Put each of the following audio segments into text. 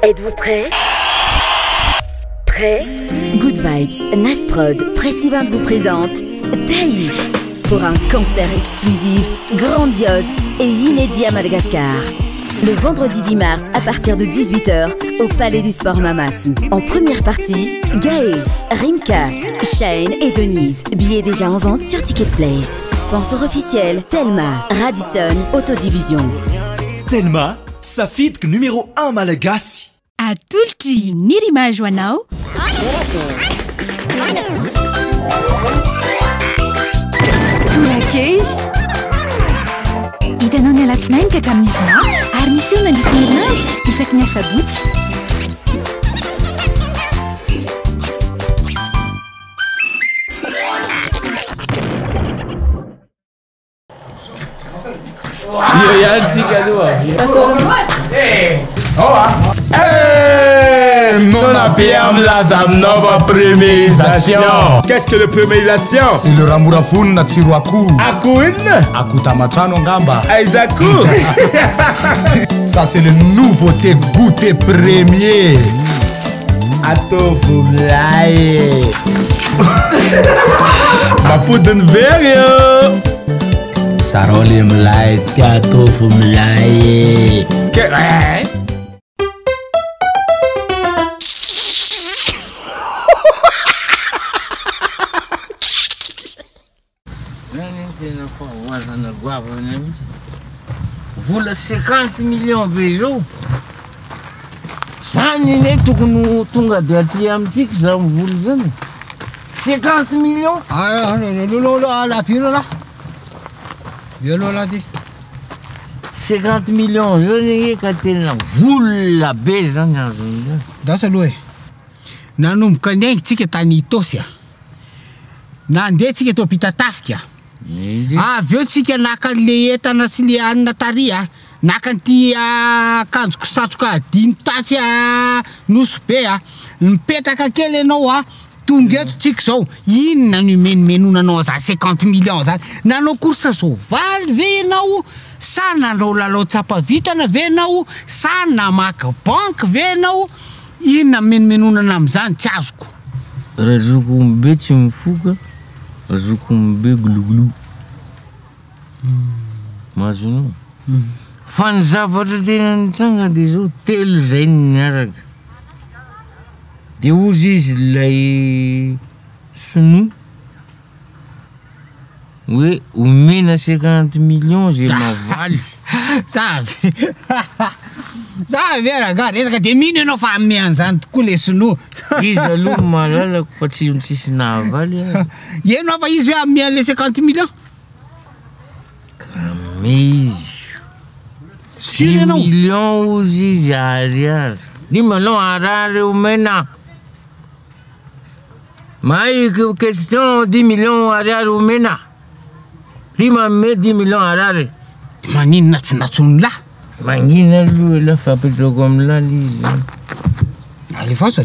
Êtes-vous prêts? Prêts? Good Vibes, Nasprod, Pressivinte vous présente Taïk pour un concert exclusif, grandiose et inédit à Madagascar. Le vendredi 10 mars à partir de 18 h au Palais du Sport Mamasn. En première partie, Gaë, Rimka, Shane et Denise. Billets déjà en vente sur Ticketplace. Sponsor officiel, Telma, Radisson, Autodivision. Telma, sa fitk numéro 1 malagasy. Atolotry ny rimage ho anao. Torakey. Hitanao ny alatsinainy ka hatramin'ny zoma ary misy eo nandrisy herinandro isaky ny asabotsy. Non abbiamo la nova premierisation. Qu'est-ce que le premierisation? C'est le ramurafun na tsiro akoho. Akoho inona? Akoho tamatrano angamba. Aiza akoho? Ça c'est le nouveauté goûter premier. Atofo milay. Mapodiny very yo. Sarole milay, atofo milay. Vola 50 millions bezo. Zany ne tokony tonga de aty amitsika za mivola zany. 50 millions? La pire là. Violo là dit. 50 millions zany ka tena vola be zany azony. Dasa loe. Nanomboka ny tsika tany Itosy. Nandeha tsika to pitatafika. Avy eo tsika naka le entana sy le anina tary naka ty akanjoko satroka 10 tasy nosy be mipetraka kely anao tonga eto tsika zao inona no menomenonanao za 50 millions zany nanao course soavaly ve anao sa nanao lalao tsapavitana ve anao sa namaka banque ve anao inona menomenonana am'zany tsy azoko raha zoko mbe tsy mifoka zoko mbe gluglu mazonao fa ny zavatra tena nitsanga de zao telo zay niaraka de ozy izy lay sono hoe omena 50 millions zay mavaly Savy ragazzi, esca de mine non fa mianzanto con le sono. Izy aloha malalako fa tsisy nahavaly. Ianao fa izy hoe mia le 50 millions? Izy 6 millions ozy izy ariary. 10 millions ariary omena. Mai question 10 millions ariary omena. Prima me 10 millions ariary. Maninona tsy natsony la? Mangina aloha la fapetrako am'lala izy. Alefaso.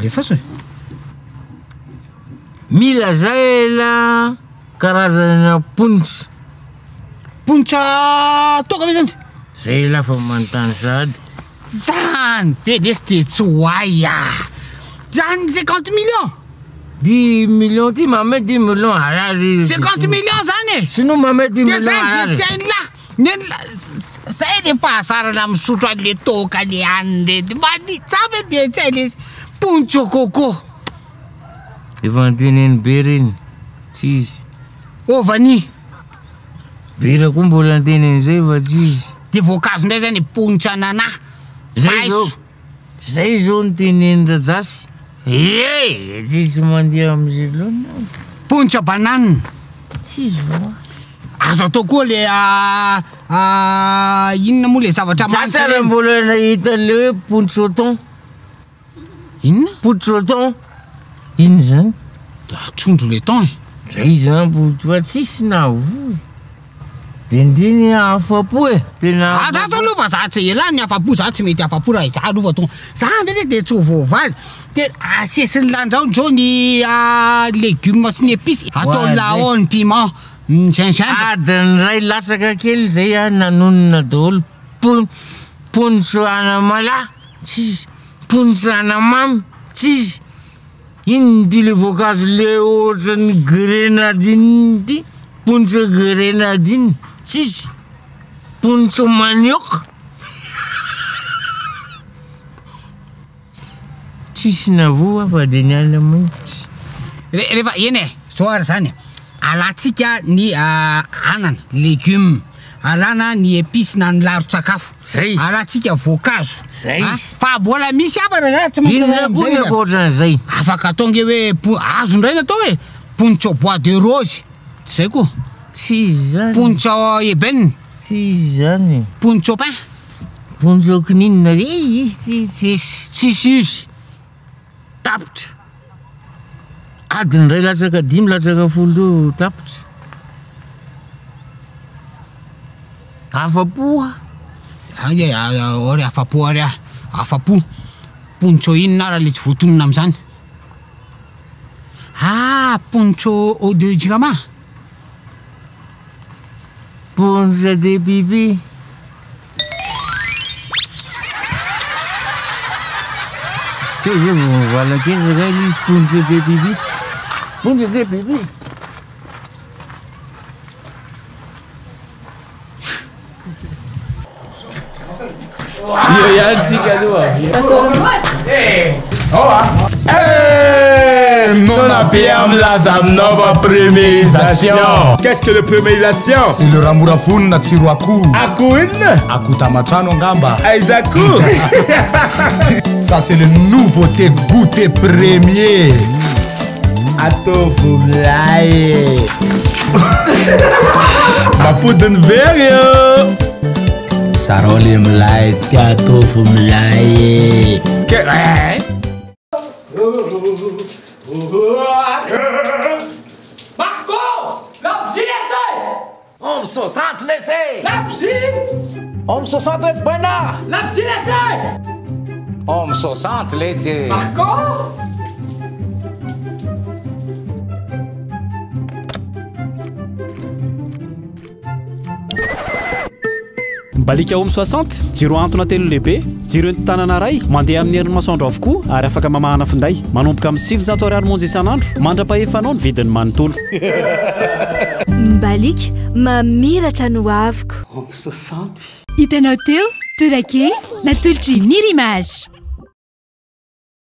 Mila zay la karazana punch. Puncha toka ve zany? Zay la fa mantany sady. Zany fedeste tsoaya. Zany 50 millions. 10 millions ty mamet 10 millions ariary. 50 millions zany. Sino mamet 10 millions ariary. Sai de pasara la msutwa le toka le ande. Vadi sabe bien sai le puncho coco. Evantinen berin. Cheese. Oh vani. Bera ko mbola antenen zay va cheese. De voankazo ndray zany puncha nana. Zay zo ntenen rajasy. Tsisy mandeha am'zay lona. Puncha banane. Tsisy vo. Azo atao koa le inona moa le zavatra sasara mbola nahita le hoe pontroton. Inona? Pontroton. Ino zany? Trondro le temps. Zay zany fa tsisy nahavoy. Dindiny afapo tena. Ato aloha za tsy ela ny afapo za tsy mety afapo raha iza aloha tonga. Za ambe de tsy voavaly. De asesiny landraony zao ny légumes sy ny épices. Atao laon piment. Adiny ray latsaka kely zay nanonona daholo ponso anamala. Puntsana mamy, tsisy. Ino ty le voankazo le ohatrany grenadine ty? Pontso grenadine, tsisy. Pontso manioka. Tsisy navoa fa de niala maitsy. Rehefa eny e, zao ary zany alatsika ny anana, légume, alana ny épice na ny laro-tsakafo. Zay. Alatsika voankazo. Zay. Fa mbola misy abana zany tsy Inona koa ny akoatran'izay? afaka atao nge hoe azo indray natao hoe poncho bois de rose. Zay koa. Tsy zany. Poncho ébène, Tsy zany. poncho pain. Ponso kininina izy Tsisy izy. tapitra. Adiny ray latsaka 5 latsaka 10 tapitra. Afa-po. Ory afa-po ary afa-po. Poncho inona raha le tsy voatonona am'zany? Poncho eau de Girama. Ponsa de pipi. Che io guarda che gli spunze de pipi. Spunze de pipi. Non abbiamo la nova premierisation. Qu'est-ce que le premierisation? C'est le ramorafony tsiro akoho. Akoho inona? Akoho tamatrano angamba. Aiza akoho? Ça c'est le nouveauté goûter premier. Atao volahy. Mapodiny very io. Sarao le milay tia tofu milay. Marco! La petite laissez! Om 60 laissez! La petite! Om 60 buena! La petite laissez! Om 60 laissez! Marco! Balika Om 60, jiro antona telo lehibe, jiro entanana ray, mandeha amin'ny herin'ny masoandro avokoa ary afaka mamahana finday. Manomboka amin'ny 700 ariary monja isan'andro, mandra-pahefanao ny vidiny manontolo. Mbalik, mamiratra no aviko. Om 60. Hitanao teo, torakey, natolotra Nirimage.